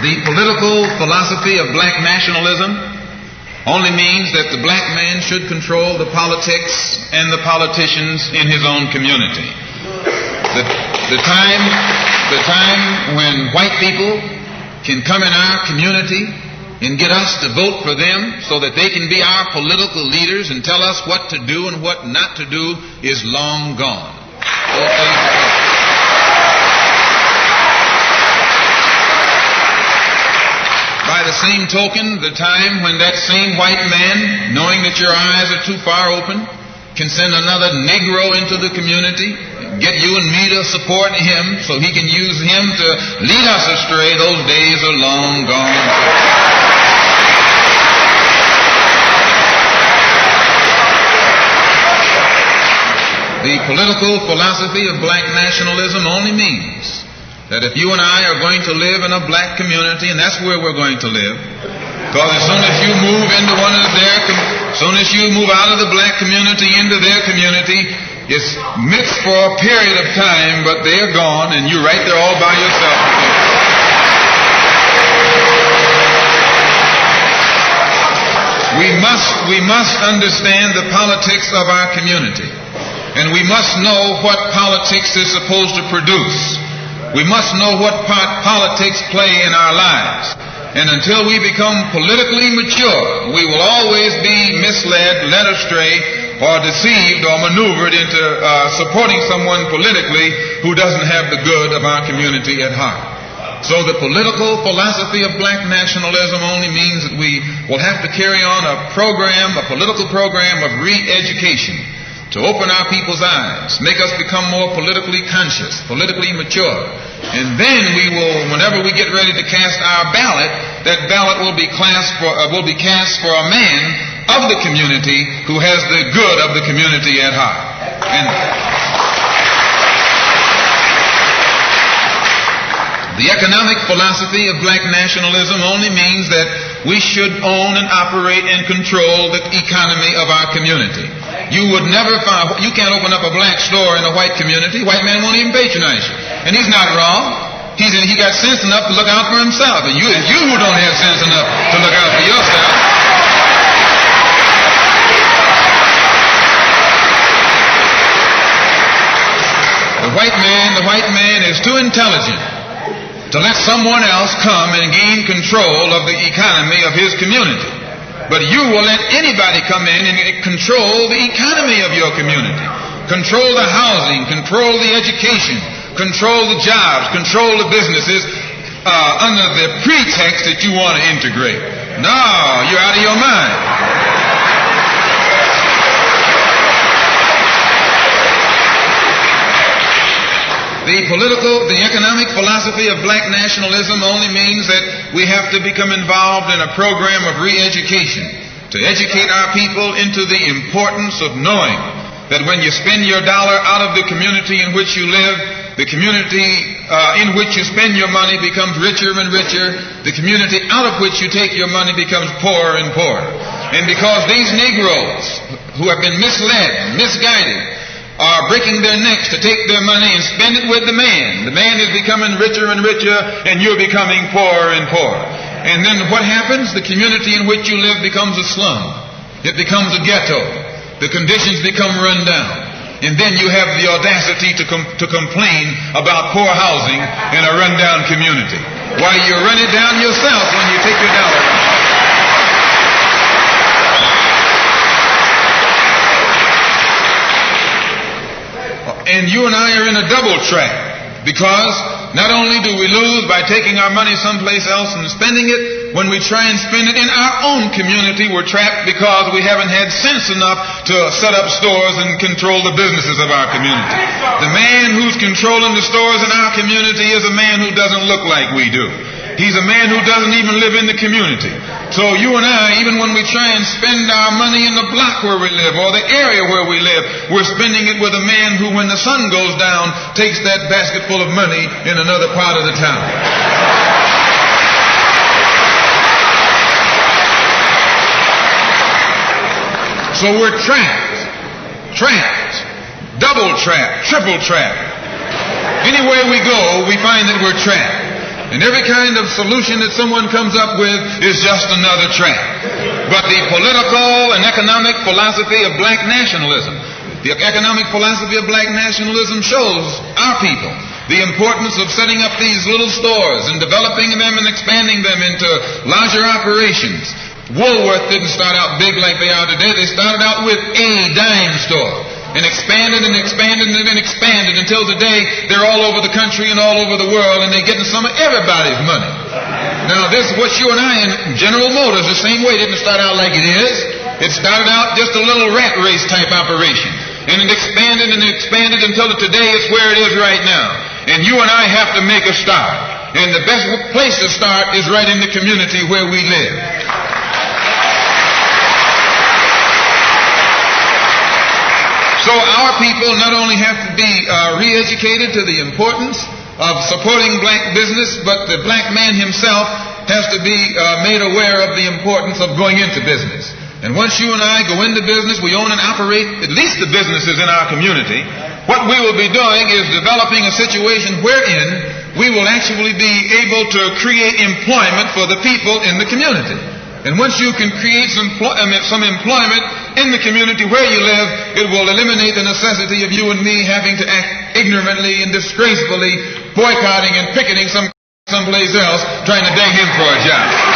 The political philosophy of black nationalism only means that the black man should control the politics and the politicians in his own community. The time when white people can come in our community and get us to vote for them so that they can be our political leaders and tell us what to do and what not to do is long gone. By the same token, the time when that same white man, knowing that your eyes are too far open, can send another Negro into the community, get you and me to support him so he can use him to lead us astray, those days are long gone. The political philosophy of black nationalism only means that if you and I are going to live in a black community, and that's where we're going to live, because as soon as you move into as soon as you move out of the black community into their community, it's mixed for a period of time, but they're gone, and you're right there all by yourself. We must understand the politics of our community, and we must know what politics is supposed to produce. We must know what part politics play in our lives. And until we become politically mature, we will always be misled, led astray, or deceived or maneuvered into supporting someone politically who doesn't have the good of our community at heart. So the political philosophy of black nationalism only means that we will have to carry on a political program of re-education, to open our people's eyes, make us become more politically conscious, politically mature. And then we will, whenever we get ready to cast our ballot, that ballot will be cast for a man of the community who has the good of the community at heart. And the economic philosophy of black nationalism only means that we should own and operate and control the economy of our community. You can't open up a black store in a white community. White man won't even patronize you. And he's not wrong. He got sense enough to look out for himself. And you who don't have sense enough to look out for yourself. The white man is too intelligent to let someone else come and gain control of the economy of his community. But you will let anybody come in and control the economy of your community. Control the housing, control the education, control the jobs, control the businesses under the pretext that you want to integrate. No, you're out of your mind. The economic philosophy of black nationalism only means that we have to become involved in a program of re-education to educate our people into the importance of knowing that when you spend your dollar out of the community in which you live, the community in which you spend your money becomes richer and richer. The community out of which you take your money becomes poorer and poorer. And because these Negroes who have been misled, misguided, are breaking their necks to take their money and spend it with the man. The man is becoming richer and richer, and you're becoming poorer and poorer. And then what happens? The community in which you live becomes a slum. It becomes a ghetto. The conditions become run down. And then you have the audacity to complain about poor housing in a run-down community. Why, you run it down yourself when you take your dollar out. And you and I are in a double trap, because not only do we lose by taking our money someplace else and spending it, when we try and spend it in our own community, we're trapped because we haven't had sense enough to set up stores and control the businesses of our community. The man who's controlling the stores in our community is a man who doesn't look like we do. He's a man who doesn't even live in the community. So you and I, even when we try and spend our money in the block where we live or the area where we live, we're spending it with a man who, when the sun goes down, takes that basket full of money in another part of the town. So we're trapped, double trapped, triple trapped. Anywhere we go, we find that we're trapped. And every kind of solution that someone comes up with is just another trap. But the political and economic philosophy of black nationalism, the economic philosophy of black nationalism shows our people the importance of setting up these little stores and developing them and expanding them into larger operations. Woolworth didn't start out big like they are today. They started out with a dime store and expanded and expanded and expanded until today they're all over the country and all over the world, and they're getting some of everybody's money. Now this, what you and I in General Motors, the same way, didn't start out like it is. It started out just a little rat race type operation. And it expanded and expanded until today it's where it is right now. And you and I have to make a start. And the best place to start is right in the community where we live. So our people not only have to be re-educated to the importance of supporting black business, but the black man himself has to be made aware of the importance of going into business. And once you and I go into business, we own and operate at least the businesses in our community. What we will be doing is developing a situation wherein we will actually be able to create employment for the people in the community. And once you can create some employment in the community where you live, it will eliminate the necessity of you and me having to act ignorantly and disgracefully, boycotting and picketing someplace else, trying to beg him for a job.